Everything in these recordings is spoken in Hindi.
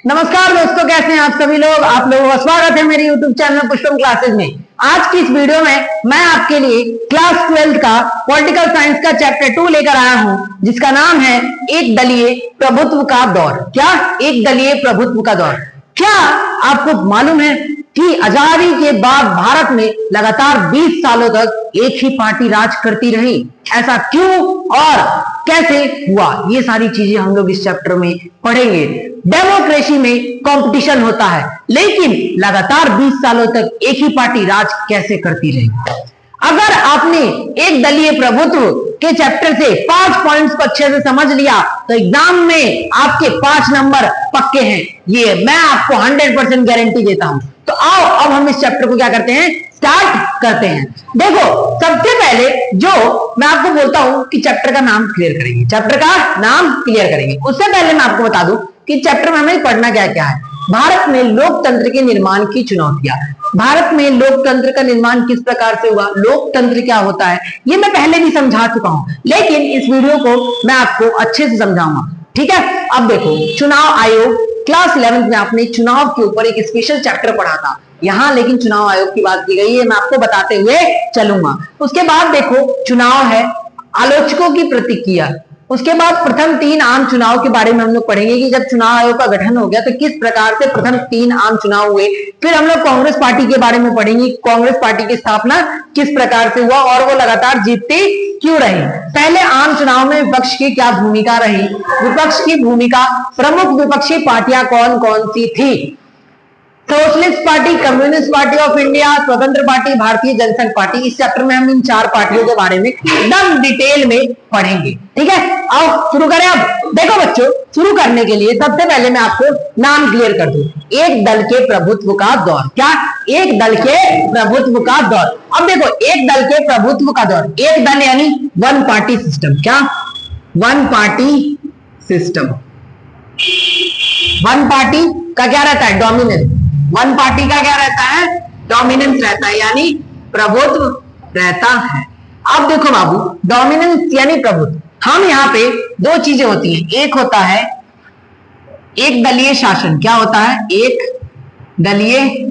नमस्कार दोस्तों, कैसे हैं आप सभी लोग। आप लोगों का स्वागत है मेरे YouTube चैनल पुष्पम क्लासेस में। आज की इस वीडियो में मैं आपके लिए क्लास 12 का पॉलिटिकल साइंस का चैप्टर 2 लेकर आया हूं, जिसका नाम है एक दलीय प्रभुत्व का दौर। क्या एक दलीय प्रभुत्व का दौर? क्या आपको मालूम है कि आजादी के बाद भारत में लगातार 20 सालों तक एक ही पार्टी राज करती रही? ऐसा क्यों और कैसे हुआ, ये सारी चीजें हम लोग इस चैप्टर में पढ़ेंगे। डेमोक्रेसी में कंपटीशन होता है, लेकिन लगातार 20 सालों तक एक ही पार्टी राज कैसे करती रही? अगर आपने एक दलीय प्रभुत्व के चैप्टर से 5 पॉइंट्स को अच्छे से समझ लिया तो एग्जाम में आपके 5 नंबर पक्के हैं, ये मैं आपको 100% गारंटी देता हूं। तो आओ अब हम इस चैप्टर को क्या करते हैं, स्टार्ट करते हैं। देखो, सबसे पहले जो मैं आपको बोलता हूं कि चैप्टर का नाम क्लियर करेंगे, चैप्टर का नाम क्लियर करेंगे। उससे पहले मैं आपको बता दूं कि चैप्टर में हमें पढ़ना क्या क्या है। भारत में लोकतंत्र के निर्माण की चुनौतियां। भारत में लोकतंत्र का निर्माण किस प्रकार से हुआ, लोकतंत्र क्या होता है, ये मैं पहले भी समझा चुका हूं, लेकिन इस वीडियो को मैं आपको अच्छे से समझाऊंगा। ठीक है, अब देखो, चुनाव आयोग क्लास 11 में आपने चुनाव के ऊपर एक स्पेशल चैप्टर पढ़ा था, यहां लेकिन चुनाव आयोग की बात की गई है, मैं आपको बताते हुए चलूंगा। उसके बाद देखो, चुनाव है, आलोचकों की प्रतिक्रिया। उसके बाद प्रथम 3 आम चुनाव के बारे में हम लोग पढ़ेंगे कि जब चुनाव आयोग का गठन हो गया तो किस प्रकार से प्रथम 3 आम चुनाव हुए। फिर हम लोग कांग्रेस पार्टी के बारे में पढ़ेंगे, कांग्रेस पार्टी की स्थापना किस प्रकार से हुआ और वो लगातार जीतती क्यों रही। पहले आम चुनाव में विपक्ष की क्या भूमिका रही, विपक्ष की भूमिका, प्रमुख विपक्षी पार्टियां कौन कौन सी थी, socialist party, communist party of India, स्वतंत्र पार्टी, भारतीय जनसंघ पार्टी। इस चैप्टर में हम इन 4 पार्टियों के बारे में एकदम डिटेल में पढ़ेंगे। ठीक है, आओ शुरू करें। अब देखो बच्चों, शुरू करने के लिए सबसे पहले मैं आपको नाम क्लियर कर दूं, एक दल के प्रभुत्व का दौर। क्या? एक दल के प्रभुत्व का दौर। अब देखो, एक दल के प्रभुत्व का दौर, एक दल यानी वन पार्टी सिस्टम। क्या? One party system. One party का क्या रहता है, डोमिनेंस। वन पार्टी का क्या रहता है, डोमिनेंस रहता है, यानी प्रभुत्व रहता है। अब देखो बाबू, डोमिनेंस यानी प्रभुत्व, हम यहाँ पे 2 चीजें होती हैं, एक होता है एक दलीय शासन। क्या होता है? एक दलीय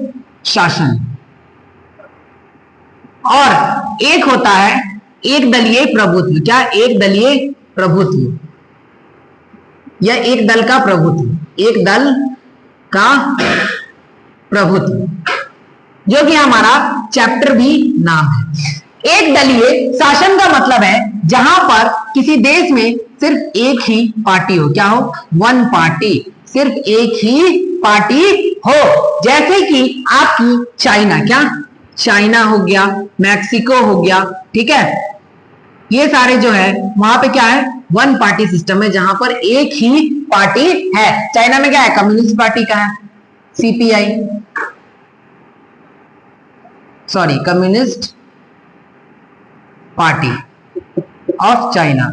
शासन, और एक होता है एक दलीय प्रभुत्व। क्या? एक दलीय प्रभुत्व या एक दल का प्रभुत्व, एक दल का प्रभुत्व, जो कि हमारा चैप्टर भी नाम है। एक दलीय शासन का मतलब है जहां पर किसी देश में सिर्फ एक ही पार्टी हो। क्या हो? वन पार्टी, सिर्फ एक ही पार्टी हो। जैसे कि आपकी चाइना, क्या चाइना हो गया, मैक्सिको हो गया, ठीक है, ये सारे जो है वहां पे क्या है, वन पार्टी सिस्टम है, जहां पर एक ही पार्टी है। चाइना में क्या है, कम्युनिस्ट पार्टी का है, CPI, sorry communist party of China.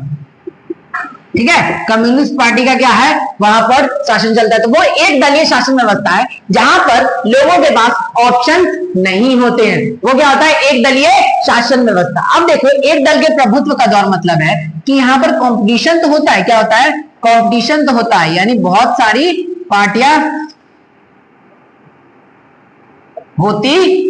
ठीक है, कम्युनिस्ट पार्टी का क्या है, वहां पर शासन चलता है। तो वो एक दलीय शासन व्यवस्था है जहां पर लोगों के पास ऑप्शन नहीं होते हैं, वो क्या होता है, एक दलीय शासन व्यवस्था। अब देखो, एक दल के प्रभुत्व का दौर मतलब है कि यहाँ पर कंपटीशन तो होता है। क्या होता है? कंपटीशन तो होता है, यानी बहुत सारी पार्टियां होती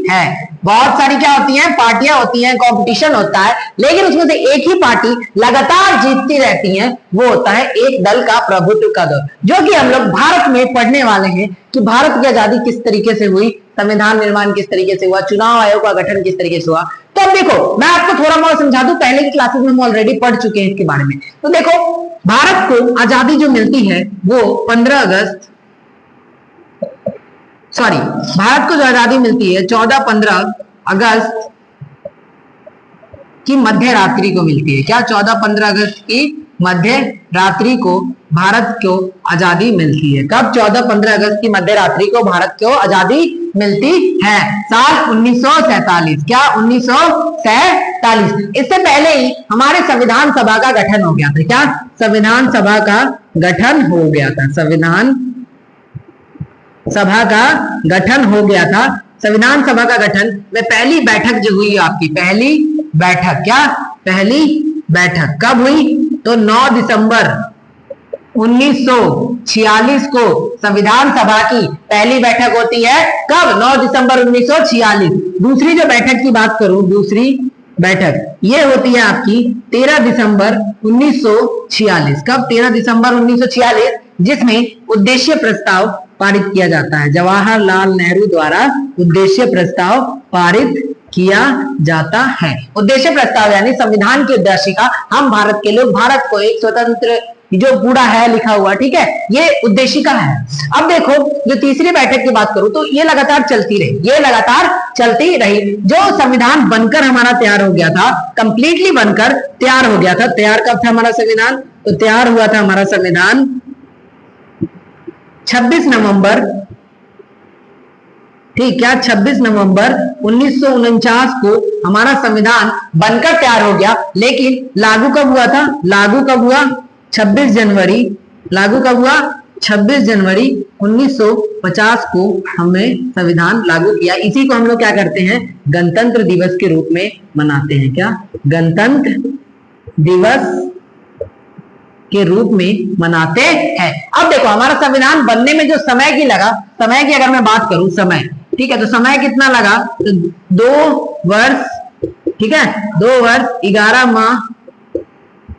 है, बहुत सारी क्या होती हैं, पार्टियां होती हैं, कंपटीशन होता है, लेकिन उसमें से एक ही पार्टी लगातार जीतती रहती है, वो होता है एक दल का प्रभुत्व का दौर, जो कि हम लोग भारत में पढ़ने वाले हैं कि भारत की आजादी किस तरीके से हुई, संविधान निर्माण किस तरीके से हुआ, चुनाव आयोग का गठन किस तरीके से हुआ। तो अब देखो, मैं आपको थोड़ा बहुत समझा दूं, पहले की क्लासेस में हम ऑलरेडी पढ़ चुके हैं इसके बारे में। तो देखो, भारत को आजादी जो मिलती है वो 15 अगस्त, सॉरी, भारत को जो आजादी मिलती है 14-15 अगस्त की मध्य रात्रि को मिलती है। क्या? 14-15 अगस्त की मध्य रात्रि को भारत को आजादी मिलती है। कब? 14-15 अगस्त की मध्य रात्रि को भारत को आजादी मिलती है, साल 1947। क्या? 1947। इससे पहले ही हमारे संविधान सभा का गठन हो गया था। क्या? संविधान सभा का गठन हो गया था, संविधान सभा का गठन हो गया था। संविधान सभा का गठन में पहली बैठक जो हुई आपकी, पहली बैठक, क्या? पहली बैठक कब हुई? तो 9 दिसंबर 1946 को संविधान सभा की पहली बैठक होती है। कब? 9 दिसंबर 1946। दूसरी जो बैठक की बात करूं, दूसरी बैठक ये होती है आपकी 13 दिसंबर 1946। कब? 13 दिसंबर 1946, जिसमें उद्देश्य प्रस्ताव पारित किया जाता है। जवाहरलाल नेहरू द्वारा उद्देश्य प्रस्ताव पारित किया जाता है। उद्देश्य प्रस्ताव यानी संविधान की उद्देशिका, हम भारत के लोग, भारत को एक स्वतंत्र जो पूरा है लिखा हुआ, ठीक है, ये उद्देशिका है। अब देखो जो तीसरी बैठक की बात करूं तो ये लगातार चलती रही, ये लगातार चलती रही। जो संविधान बनकर हमारा तैयार हो गया था, कंप्लीटली बनकर तैयार हो गया था। तैयार कब था हमारा संविधान? तो तैयार हुआ था हमारा संविधान 26 नवंबर, ठीक, क्या 26 नवंबर 1949 को हमारा संविधान बनकर तैयार हो गया। लेकिन लागू कब हुआ था? लागू कब हुआ? 26 जनवरी। लागू कब हुआ? 26 जनवरी 1950 को हमने संविधान लागू किया। इसी को हम लोग क्या करते हैं? गणतंत्र दिवस के रूप में मनाते हैं। क्या? गणतंत्र दिवस के रूप में मनाते हैं। अब देखो हमारा संविधान बनने में जो समय की लगा, समय की अगर मैं बात करूं, समय, ठीक है, तो समय कितना लगा? तो 2 वर्ष, ठीक है, 2 वर्ष 11 माह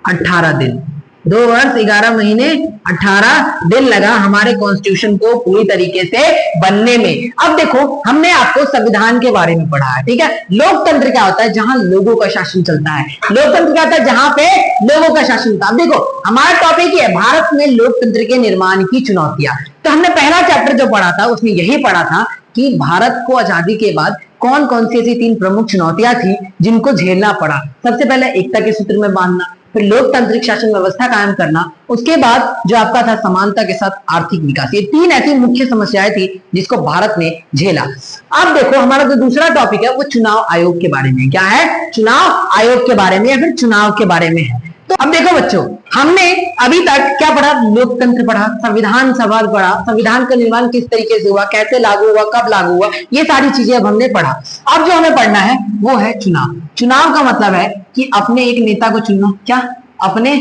18 दिन, 2 वर्ष 11 महीने 18 दिन लगा हमारे कॉन्स्टिट्यूशन को पूरी तरीके से बनने में। अब देखो हमने आपको संविधान के बारे में पढ़ा है, ठीक है। लोकतंत्र क्या होता है? जहां लोगों का शासन चलता है। लोकतंत्र क्या होता है? जहां पे लोगों का शासन होता है। अब देखो हमारा टॉपिक है भारत में लोकतंत्र के निर्माण की चुनौतियां। तो हमने पहला चैप्टर जो पढ़ा था उसमें यही पढ़ा था कि भारत को आजादी के बाद कौन कौन सी ऐसी 3 प्रमुख चुनौतियां थी जिनको झेलना पड़ा। सबसे पहले एकता के सूत्र में बांधना, फिर लोकतांत्रिक शासन व्यवस्था कायम करना, उसके बाद जो आपका था समानता के साथ आर्थिक विकास। ये 3 ऐसी मुख्य समस्याएं थी जिसको भारत ने झेला। अब देखो हमारा जो दूसरा टॉपिक है वो चुनाव आयोग के बारे में। क्या है? चुनाव आयोग के बारे में या फिर चुनाव के बारे में है। तो अब देखो बच्चों, हमने अभी तक क्या पढ़ा? लोकतंत्र पढ़ा, संविधान सभा पढ़ा, संविधान का निर्माण किस तरीके से हुआ, कैसे लागू हुआ, कब लागू हुआ, ये सारी चीजें अब हमने पढ़ा। अब जो हमें पढ़ना है वो है चुनाव। चुनाव का मतलब है कि अपने एक नेता को चुनना। क्या? अपने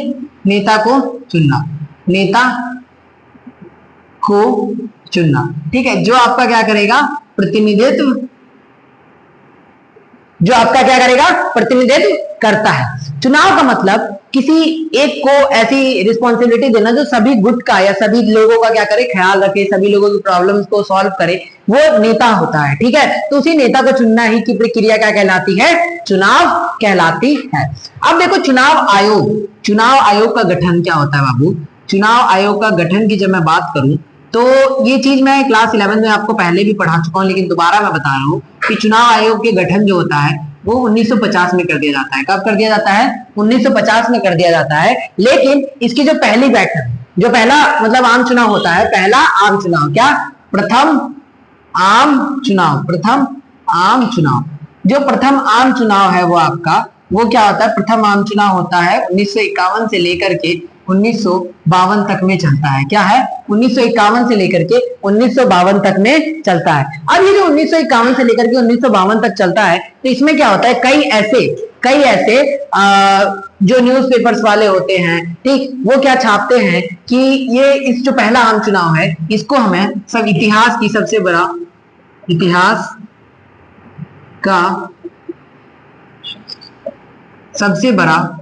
नेता को चुनना, नेता को चुनना, ठीक है, जो आपका क्या करेगा? प्रतिनिधित्व, जो आपका क्या करेगा? प्रतिनिधित्व करता है। चुनाव का मतलब किसी एक को ऐसी रिस्पॉन्सिबिलिटी देना जो सभी गुट का या सभी लोगों का क्या करे? ख्याल रखे, सभी लोगों की प्रॉब्लम्स को सॉल्व करे, वो नेता होता है, ठीक है। तो उसी नेता को चुनना ही की प्रक्रिया क्या कहलाती है? चुनाव कहलाती है। अब देखो चुनाव आयोग, चुनाव आयोग का गठन क्या होता है बाबू? चुनाव आयोग का गठन की जब मैं बात करूं तो ये चीज मैं क्लास 11 में आपको पहले भी पढ़ा चुका हूं, लेकिन दोबारा मैं बता रहा हूं कि चुनाव आयोग के गठन जो होता है वो 1950 में कर दिया जाता है। कब कर दिया जाता है? 1950 में कर दिया जाता है। लेकिन इसकी जो पहली बैठक, जो पहला मतलब आम चुनाव होता है, पहला आम चुनाव, क्या? प्रथम आम चुनाव, प्रथम आम चुनाव, जो प्रथम आम चुनाव है वो आपका वो क्या होता है? प्रथम आम चुनाव होता है 1951 से लेकर के 1952 तक में चलता है। क्या है? 1951 से लेकर के 1952 तक में चलता है। अब ये जो 1951 से लेकर के 1952 तक चलता है तो इसमें क्या होता है? कई ऐसे जो न्यूज़पेपर्स वाले होते हैं, ठीक, वो क्या छापते हैं कि ये इस जो पहला आम चुनाव है इसको हमें सब इतिहास की सबसे बड़ा, इतिहास का सबसे बड़ा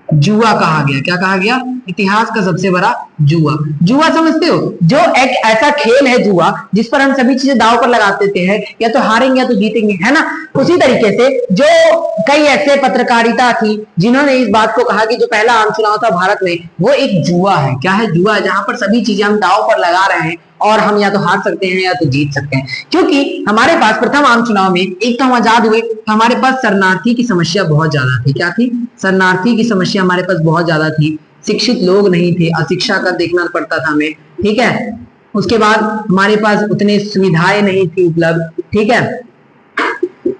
जुआ कहा गया। क्या कहा गया? इतिहास का सबसे बड़ा जुआ। जुआ समझते हो? जो एक ऐसा खेल है जुआ जिस पर हम सभी चीजें दांव पर लगा देते हैं, या तो हारेंगे या तो जीतेंगे, है ना। उसी तरीके से जो कई ऐसे पत्रकारिता थी जिन्होंने इस बात को कहा कि जो पहला आम चुनाव था भारत में वो एक जुआ है। क्या है? जुआ, जहां पर सभी चीजें हम दांव पर लगा रहे हैं और हम या तो हार सकते हैं या तो जीत सकते हैं। क्योंकि हमारे पास प्रथम आम चुनाव में एक तो हम आजाद हुए तो हमारे पास शरणार्थी की समस्या बहुत ज्यादा थी। क्या थी? शरणार्थी की समस्या हमारे पास बहुत ज्यादा थी। शिक्षित लोग नहीं थे, अशिक्षा का देखना पड़ता था हमें, ठीक है। उसके बाद हमारे पास उतने सुविधाएं नहीं थी उपलब्ध, ठीक है,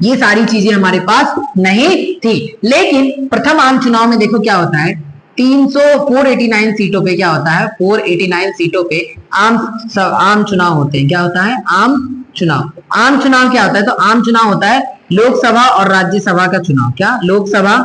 ये सारी चीजें हमारे पास नहीं थी। लेकिन प्रथम आम चुनाव में देखो क्या होता है, 489 सीटों पे क्या होता है? 489 सीटों पे आम चुनाव होते हैं। क्या होता है? आम चुनाव। आम चुनाव क्या होता है? तो आम चुनाव होता है लोकसभा और राज्यसभा का चुनाव। क्या? लोकसभा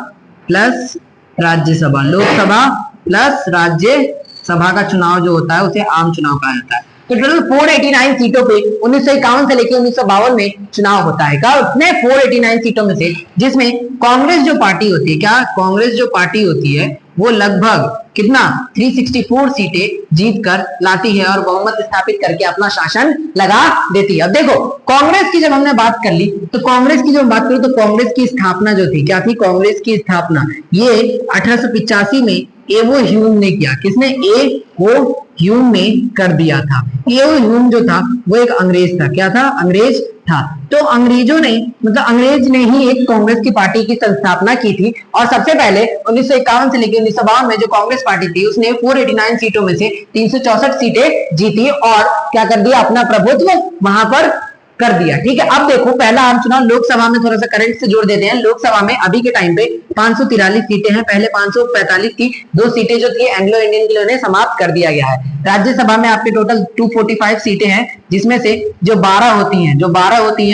प्लस राज्यसभा, लोकसभा प्लस राज्यसभा सभा का चुनाव जो होता है उसे आम चुनाव कहा जाता है। तो टोटल 489 सीटों पे 1951 से लेकर 1952 में चुनाव होता है। क्या उसने 489 सीटों में से, जिसमें कांग्रेस जो पार्टी होती है, क्या कांग्रेस जो पार्टी होती है वो लगभग कितना 364 सीटें जीत कर लाती है और बहुमत स्थापित करके अपना शासन लगा देती है। अब देखो कांग्रेस की जब हमने बात कर ली, तो कांग्रेस की जब बात करूं तो कांग्रेस की स्थापना जो थी, क्या थी कांग्रेस की स्थापना, ये 1885 में एवो ह्यूम ने किया। किसने? एवो ह्यूम ने कर दिया था। एवो ह्यूम जो था वो एक अंग्रेज था। क्या था? अंग्रेज था। तो अंग्रेजों ने, मतलब अंग्रेज ने ही एक कांग्रेस की पार्टी की संस्थापना की थी और सबसे पहले 1951 से लेकर 1952 में जो कांग्रेस पार्टी थी उसने 489 सीटों में से 364 सीटें जीती और क्या कर दिया, अपना प्रभुत्व वहां पर कर दिया। ठीक है, अब देखो पहला आम चुनाव लोकसभा में, थोड़ा सा करंट से जोड़ देते हैं। लोकसभा में अभी के टाइम पे 543 सीटें हैं, पहले 545 थी। 2 सीटें जो थी एंग्लो इंडियन के लिए उन्हें समाप्त कर दिया गया है। राज्यसभा में आपके टोटल 245 सीटें हैं, जिसमें से जो 12 होती हैं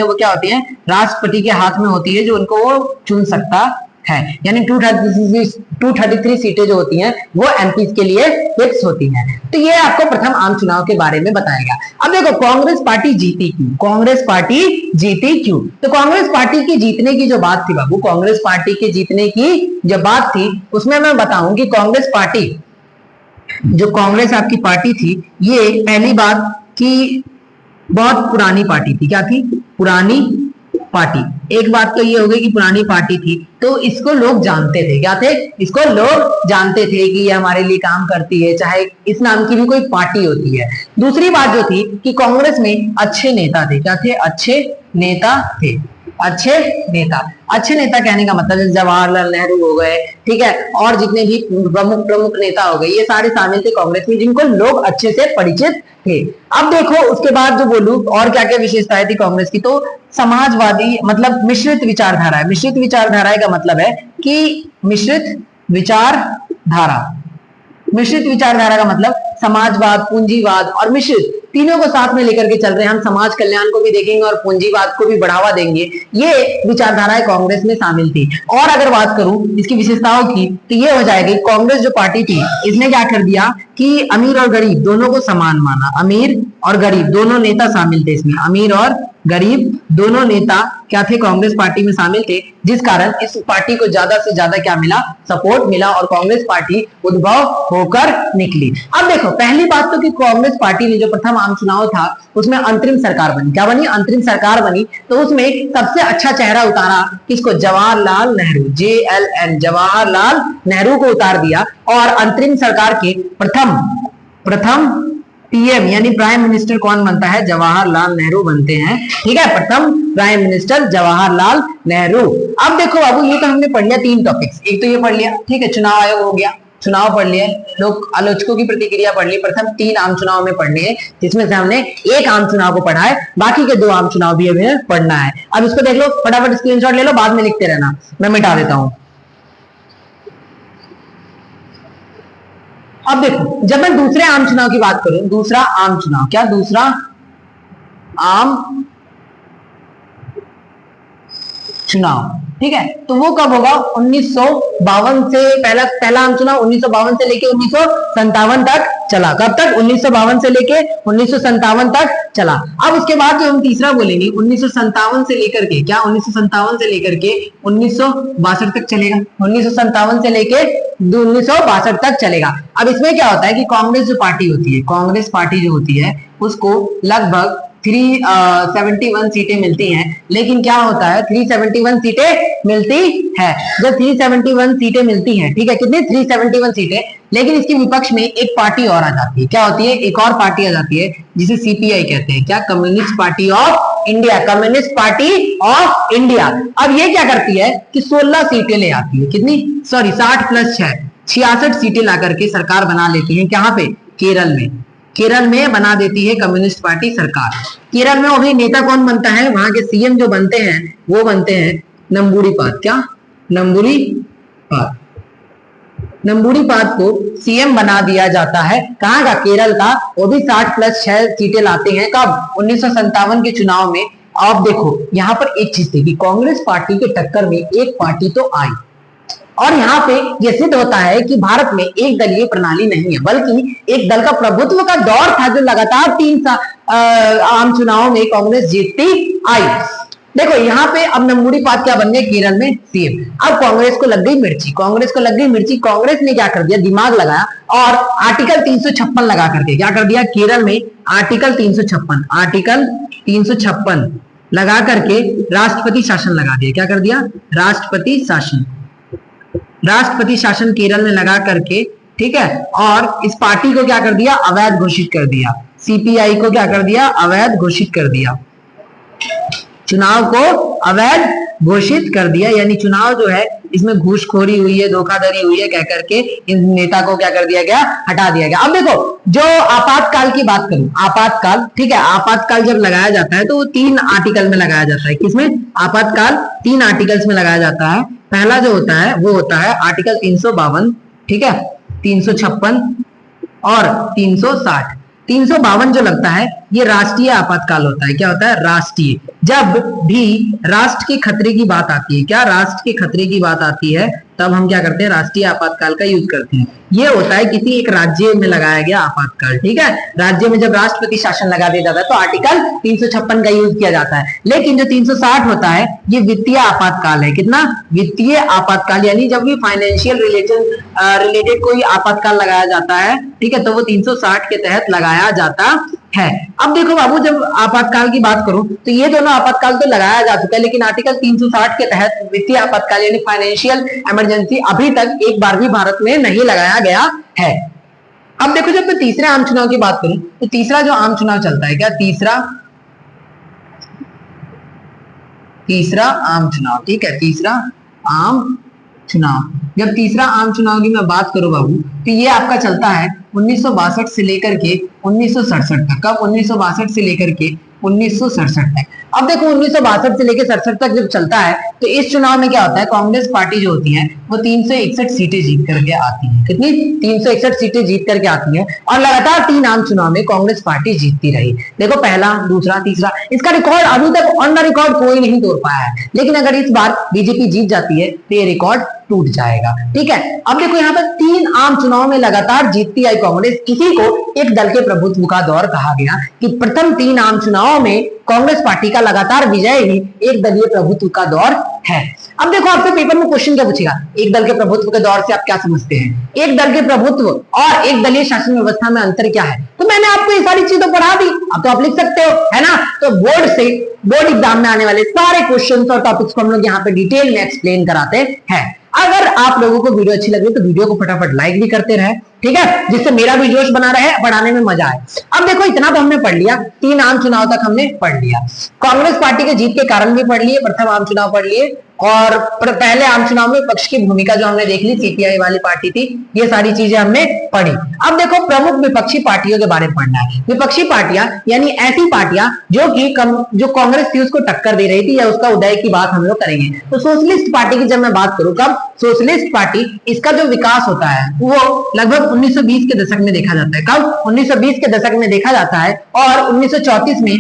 वो क्या होती हैं, राष्ट्रपति के हाथ में होती है, जो उनको वो चुन सकता है। यानी 233 सीटें जो होती हैं वो एमपी के लिए फिक्स होती हैं। तो ये आपको प्रथम आम चुनाव के बारे में बताएगा। अब देखो कांग्रेस पार्टी जीती क्यों? कांग्रेस पार्टी जीती क्यों? तो कांग्रेस पार्टी की जीतने की जो बात थी बाबू, कांग्रेस पार्टी के जीतने की जो बात थी उसमें मैं बताऊं कि कांग्रेस पार्टी, जो कांग्रेस आपकी पार्टी थी, ये पहली बात कि बहुत पुरानी पार्टी थी। क्या थी? पुरानी पार्टी। एक बात तो ये हो गई कि पुरानी पार्टी थी तो इसको लोग जानते थे। क्या थे? इसको लोग जानते थे कि ये हमारे लिए काम करती है, चाहे इस नाम की भी कोई पार्टी होती है। दूसरी बात जो थी कि कांग्रेस में अच्छे नेता थे। क्या थे? अच्छे नेता थे। अच्छे नेता कहने का मतलब जवाहरलाल नेहरू हो गए, ठीक है, और जितने भी प्रमुख नेता हो गए, ये सारे शामिल थे कांग्रेस में, जिनको लोग अच्छे से परिचित थे। अब देखो उसके बाद जो बोलूं और क्या क्या विशेषताएं थी कांग्रेस की, तो समाजवादी, मतलब मिश्रित विचारधारा है। मिश्रित विचारधारा का मतलब है कि मिश्रित विचारधारा का मतलब समाजवाद, पूंजीवाद और मिश्रित तीनों को साथ में लेकर के चल रहे हैं। हम समाज कल्याण को भी देखेंगे और पूंजीवाद को भी बढ़ावा देंगे। ये विचारधाराएं कांग्रेस में शामिल थी। और अगर बात करूं इसकी विशेषताओं की तो ये हो जाएगी, कांग्रेस जो पार्टी थी इसने क्या कर दिया कि अमीर और गरीब दोनों को समान माना। अमीर और गरीब दोनों नेता शामिल थे इसमें। अमीर और गरीब दोनों नेता क्या थे? कांग्रेस पार्टी में शामिल थे, जिस कारण इस पार्टी को ज्यादा से ज्यादा क्या मिला? सपोर्ट मिला और कांग्रेस पार्टी उद्भव होकर निकली। अब देखो पहली बात तो कि कांग्रेस पार्टी ने जो प्रथम आम चुनाव था उसमें अंतरिम सरकार बनी। क्या बनी? अंतरिम सरकार बनी। तो उसमें सबसे अच्छा चेहरा उतारा किसको? जवाहरलाल नेहरू, JLN, जवाहरलाल नेहरू को उतार दिया और अंतरिम सरकार के प्रथम पीएम यानी प्राइम मिनिस्टर कौन बनता है? जवाहरलाल नेहरू बनते हैं। ठीक है, प्रथम प्राइम मिनिस्टर जवाहरलाल नेहरू। अब देखो बाबू, ये तो हमने पढ़ लिया 3 टॉपिक्स। एक तो ये पढ़ लिया, ठीक है, चुनाव आयोग हो गया, चुनाव पढ़ लिए, लोग आलोचकों की प्रतिक्रिया पढ़ ली। प्रथम 3 आम चुनाव में पढ़ने हैं, जिसमें से हमने एक आम चुनाव को पढ़ा है, बाकी के 2 आम चुनाव भी हमें पढ़ना है। अब इसको देख लो, फटाफट स्क्रीनशॉट ले लो, बाद में लिखते रहना, मैं मिटा देता हूं। अब देखो जब मैं दूसरे आम चुनाव की बात करूं, दूसरा आम चुनाव, क्या? दूसरा आम चुनाव, ठीक है, तो वो कब होगा? 1952 से, पहला आम चुनाव 1952 से लेके 1957 तक चला। कब तक? 1952 से लेके 1957 तक चला। अब उसके बाद जो हम तीसरा बोलेंगे 1957 से लेकर के, क्या? 1957 से लेकर के 1962 तक चलेगा। 1957 से लेके 1962 तक चलेगा। अब इसमें क्या होता है कि कांग्रेस जो पार्टी होती है, कांग्रेस पार्टी जो होती है उसको लगभग 371 सीटें मिलती हैं। लेकिन क्या होता है, 371 सीटें मिलती है। जब 371 सीटें मिलती हैं, ठीक है, कितनी? 371 सीटें। लेकिन इसके विपक्ष में एक पार्टी और आ जाती है। क्या होती है? एक और पार्टी आ जाती है जिसे CPI कहते हैं। क्या? Communist party of India. Communist party of India. अब ये क्या करती है कि 16 सीटें ले आती है। कितनी? 60 + 6, 66 सीटें ला करके सरकार बना लेती है। कहां पे? केरल में बना देती है कम्युनिस्ट पार्टी सरकार। केरल में अभी नेता कौन बनता है? वहां के CM जो बनते हैं वो बनते हैं नंबूरीपाद। क्या? नंबूरीपाद को CM बना दिया जाता है। कहां का? केरल का। वो भी 60 + 6 सीटें लाते हैं। कब? 1957 के चुनाव में। आप देखो यहां पर एक चीज थी कि कांग्रेस पार्टी के टक्कर में एक पार्टी तो आई, और यहाँ पे यह सिद्ध होता है कि भारत में एक दलीय प्रणाली नहीं है, बल्कि एक दल का प्रभुत्व का दौर था जो लगातार 3 आम चुनावों में कांग्रेस जीतती आई। देखो यहाँ पे अब नमूरी पात क्या बन गए केरल में सीएम। अब कांग्रेस को लग गई मिर्ची, कांग्रेस ने क्या कर दिया, दिमाग लगाया और आर्टिकल 356 लगा करके क्या कर दिया, केरल में आर्टिकल 356 लगा करके राष्ट्रपति शासन लगा दिया। क्या कर दिया, राष्ट्रपति शासन केरल में लगा करके, ठीक है, और इस पार्टी को क्या कर दिया, अवैध घोषित कर दिया। सीपीआई को क्या कर दिया, अवैध घोषित कर दिया, चुनाव को अवैध घोषित कर दिया। यानी चुनाव जो है इसमें घूसखोरी हुई है, धोखाधड़ी हुई है कह करके इन नेता को क्या कर दिया गया, हटा दिया गया। अब देखो जो आपातकाल की बात करूं, आपातकाल, ठीक है, आपातकाल जब लगाया जाता है तो वो 3 आर्टिकल में लगाया जाता है। किसमें, आपातकाल 3 आर्टिकल्स में लगाया जाता है। पहला जो होता है वो होता है आर्टिकल 352, ठीक है, 356 और 360। 352 जो लगता है ये राष्ट्रीय आपातकाल होता है। क्या होता है, राष्ट्रीय। जब भी राष्ट्र के खतरे की बात आती है, क्या राष्ट्र के खतरे की बात आती है, तब हम क्या करते हैं, राष्ट्रीय आपातकाल का यूज करते हैं। ये होता है किसी एक राज्य में लगाया गया आपातकाल, ठीक है, राज्य में जब राष्ट्रपति शासन लगा दिया जाता है तो आर्टिकल 356 का यूज किया जाता है। लेकिन जो 360 होता है ये वित्तीय आपातकाल है। कितना, वित्तीय आपातकाल, यानी जब भी फाइनेंशियल रिलेटेड कोई आपातकाल लगाया जाता है, ठीक है, तो वो 360 के तहत लगाया जाता है। अब देखो बाबू, जब आपातकाल की बात करूं तो ये दोनों आपातकाल तो लगाया जा चुका है, लेकिन आर्टिकल 360 के तहत वित्तीय आपातकाल यानी फाइनेंशियल इमरजेंसी अभी तक एक बार भी भारत में नहीं लगाया गया है। अब देखो जब मैं तीसरे आम चुनाव की बात करूं तो तीसरा जो आम चुनाव चलता है, क्या, तीसरा आम चुनाव, ठीक है, तीसरा आम चुनाव। जब तीसरा आम चुनाव की मैं बात करूं बाबू तो ये आपका चलता है 1962 से लेकर के 1967 तक। कब, 1962 से लेकर के 1967 तक। अब देखो 1962 से लेकर 67 तक जब चलता है तो इस चुनाव में क्या होता है, कांग्रेस पार्टी जो होती है वो 361 सीटें जीत करके आती है। कितनी, 361 सीटें जीत करके आती है और लगातार 3 आम चुनाव में कांग्रेस पार्टी जीतती रही। देखो पहला, दूसरा, तीसरा, इसका रिकॉर्ड अभी तक ऑन द रिकॉर्ड कोई नहीं तोड़ पाया है। लेकिन अगर इस बार बीजेपी जीत जाती है तो ये रिकॉर्ड टूट जाएगा, ठीक है। अब देखो यहाँ पर 3 आम चुनाव में लगातार जीतती आई कांग्रेस। इसी को एक दल के प्रभुत्व का दौर कहा गया कि प्रथम 3 आम चुनावों में कांग्रेस पार्टी का लगातार विजय ही एक दलीय प्रभुत्व का दौर है। अब देखो आपसे पेपर में क्वेश्चन क्या पूछेगा, एक दल के प्रभुत्व के दौर से आप क्या समझते हैं, एक दल के प्रभुत्व और एक दलीय शासन व्यवस्था में अंतर क्या है। तो मैंने आपको ये सारी चीजें पढ़ा दी, अब तो आप लिख सकते हो, है ना। तो बोर्ड एग्जाम में आने वाले सारे क्वेश्चंस और टॉपिक्स को हम लोग यहाँ पे डिटेल में एक्सप्लेन कराते हैं। अगर आप लोगों को वीडियो अच्छी लगी तो वीडियो को फटाफट लाइक भी करते रहे, ठीक है, जिससे मेरा भी जोश बना रहे, बढ़ाने में मजा आए। अब देखो इतना तो हमने पढ़ लिया, 3 आम चुनाव तक हमने पढ़ लिया, कांग्रेस पार्टी के जीत के कारण भी पढ़ लिए, प्रथम आम चुनाव पढ़ लिए और पहले आम चुनाव में पक्ष की भूमिका जो हमने देख ली, सीपीआई वाली पार्टी थी, ये सारी चीजें हमने पढ़ी। अब देखो प्रमुख विपक्षी पार्टियों के बारे में पढ़ना है। विपक्षी पार्टियां यानी ऐसी पार्टियां जो कांग्रेस थी उसको टक्कर दे रही थी या उसका उदय की बात हम लोग करेंगे। तो सोशलिस्ट पार्टी की जब मैं बात करूं, कब, सोशलिस्ट पार्टी, इसका जो विकास होता है वो लगभग 1920 के दशक में देखा जाता है। कब, 1920 के दशक में देखा जाता है और 1934 में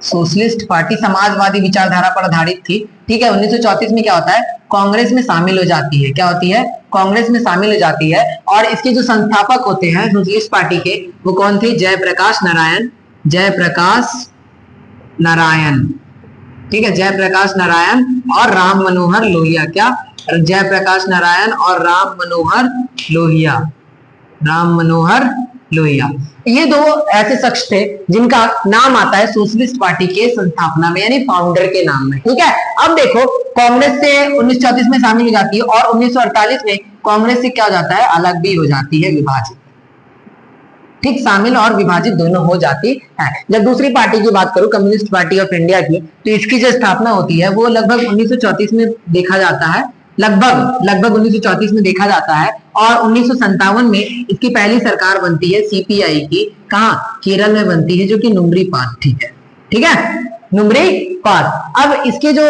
सोशलिस्ट पार्टी समाजवादी विचारधारा पर आधारित थी, ठीक है। 1934 में क्या होता है, कांग्रेस में शामिल हो जाती है। क्या होती है, कांग्रेस में शामिल हो जाती है और इसके जो संस्थापक होते हैं सोशलिस्ट पार्टी के, वो कौन थे, जयप्रकाश नारायण, ठीक है, जयप्रकाश नारायण और राम मनोहर लोहिया। क्या, जयप्रकाश नारायण और राम मनोहर लोहिया, ये 2 ऐसे शख्स थे जिनका नाम आता है सोशलिस्ट पार्टी के संस्थापना में, यानी फाउंडर के नाम में, ठीक है। अब देखो कांग्रेस से 1934 में शामिल हो जाती है और 1948 में कांग्रेस से क्या हो जाता है, अलग भी हो जाती है, विभाजित, ठीक, शामिल और विभाजित दोनों हो जाती है। जब दूसरी पार्टी की बात करूं, कम्युनिस्ट पार्टी ऑफ इंडिया की, तो इसकी जो स्थापना होती है वो लगभग 1934 में देखा जाता है, लगभग 1934 में देखा जाता है और 1957 में इसकी पहली सरकार बनती है सीपीआई की। कहां, केरल में बनती है, जो कि नुम्बरी पात, ठीक है, नुम्बरी पात। अब इसके जो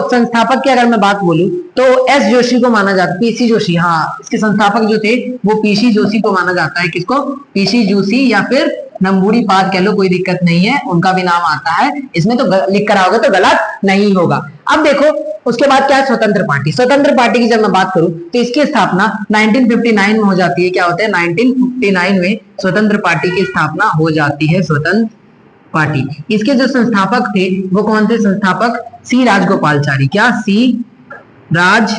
संस्थापक की अगर मैं बात बोलूं तो एस जोशी को माना जाता है, पीसी जोशी, हाँ, इसके संस्थापक जो थे वो पीसी जोशी को माना जाता है। किसको, पीसी जोशी या फिर नंबूरी पाद कह लो, कोई दिक्कत नहीं है, उनका भी नाम आता है इसमें, तो लिख कर आओगे तो गलत नहीं होगा। अब देखो उसके बाद क्या है, स्वतंत्र पार्टी। स्वतंत्र पार्टी की जब मैं बात करूं तो इसकी स्थापना 1959 में हो जाती है। क्या होता है, 1959 में स्वतंत्र पार्टी की स्थापना हो जाती है, स्वतंत्र पार्टी। इसके जो संस्थापक थे वो कौन थे, संस्थापक सी राजगोपालचारी। क्या, सी राजगोपालचारी,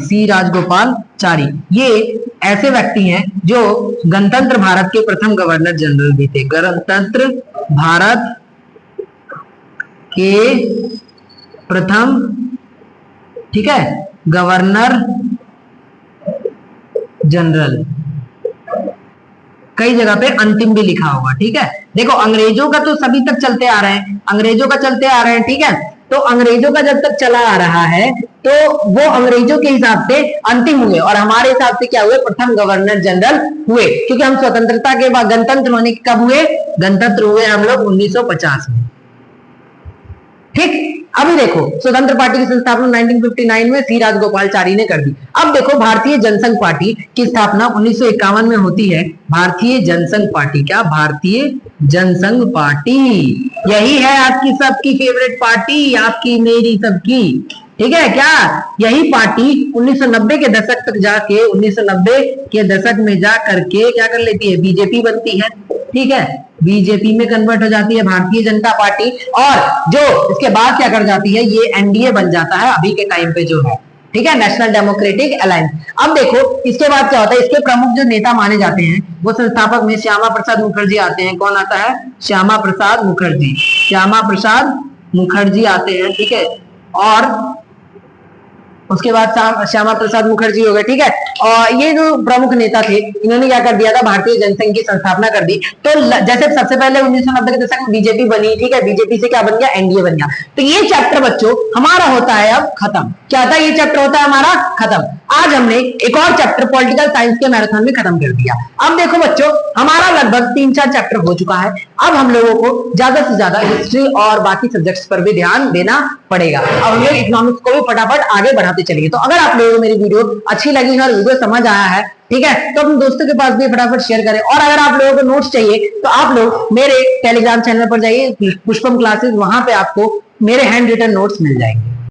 सी राजगोपालचारी। ये ऐसे व्यक्ति हैं जो गणतंत्र भारत के प्रथम गवर्नर जनरल भी थे। गणतंत्र भारत के प्रथम, ठीक है, गवर्नर जनरल। कई जगह पे अंतिम भी लिखा होगा, ठीक है। देखो अंग्रेजों का तो सभी तक चलते आ रहे हैं, अंग्रेजों का चलते आ रहे हैं, ठीक है। तो अंग्रेजों का जब तक चला आ रहा है तो वो अंग्रेजों के हिसाब से अंतिम हुए और हमारे हिसाब से क्या हुए, प्रथम गवर्नर जनरल हुए, क्योंकि हम स्वतंत्रता के बाद गणतंत्र होने के कब हुए, गणतंत्र हुए हम लोग 1950 में, ठीक। अभी देखो स्वतंत्र पार्टी की स्थापना 1959 में सी राजगोपालचारी ने कर दी। अब देखो भारतीय जनसंघ पार्टी की स्थापना 1951 में होती है। भारतीय जनसंघ पार्टी, क्या, भारतीय जनसंघ पार्टी, यही है आपकी सबकी फेवरेट पार्टी, आपकी मेरी सबकी, ठीक है। क्या, यही पार्टी 1990 के दशक तक जाके 1990 के दशक में जा करके क्या कर लेती है, बीजेपी बनती है, ठीक है। बीजेपी में कन्वर्ट हो जाती है भारतीय जनता पार्टी, और जो इसके बाद क्या कर जाती है, ये एनडीए बन जाता है अभी के टाइम पे जो है, ठीक है, नेशनल डेमोक्रेटिक अलायंस। अब देखो इसके बाद क्या होता है, इसके प्रमुख जो नेता माने जाते हैं वो संस्थापक में श्यामा प्रसाद मुखर्जी आते हैं। कौन आता है, श्यामा प्रसाद मुखर्जी, श्यामा प्रसाद मुखर्जी आते हैं, ठीक है। और उसके बाद श्यामा प्रसाद मुखर्जी हो गए, ठीक है। और ये जो प्रमुख नेता थे इन्होंने क्या कर दिया था, भारतीय जनसंघ की स्थापना कर दी। तो जैसे सबसे पहले 1990 के दशक में बीजेपी बनी, ठीक है, बीजेपी से क्या बन गया, एनडीए बन गया। तो ये चैप्टर बच्चों हमारा होता है अब खत्म। क्या होता है, ये चैप्टर होता है हमारा खत्म। आज हमने एक और चैप्टर पॉलिटिकल साइंस के मैराथन में खत्म कर दिया। अब देखो बच्चों हमारा लगभग 3-4 चैप्टर हो चुका है। अब हम लोगों को ज्यादा से ज्यादा हिस्ट्री और बाकी सब्जेक्ट्स पर भी ध्यान देना पड़ेगा। अब हम लोग इकोनॉमिक्स को भी फटाफट आगे बढ़ाते चलेंगे। तो अगर आप लोगों को मेरी वीडियो अच्छी लगी है और वीडियो समझ आया है, ठीक है, तो अपने दोस्तों के पास भी फटाफट शेयर करें। और अगर आप लोगों को नोट्स चाहिए तो आप लोग मेरे टेलीग्राम चैनल पर जाइए, पुष्पम क्लासेस, वहां पे आपको मेरे हैंड रिटन नोट्स मिल जाएंगे।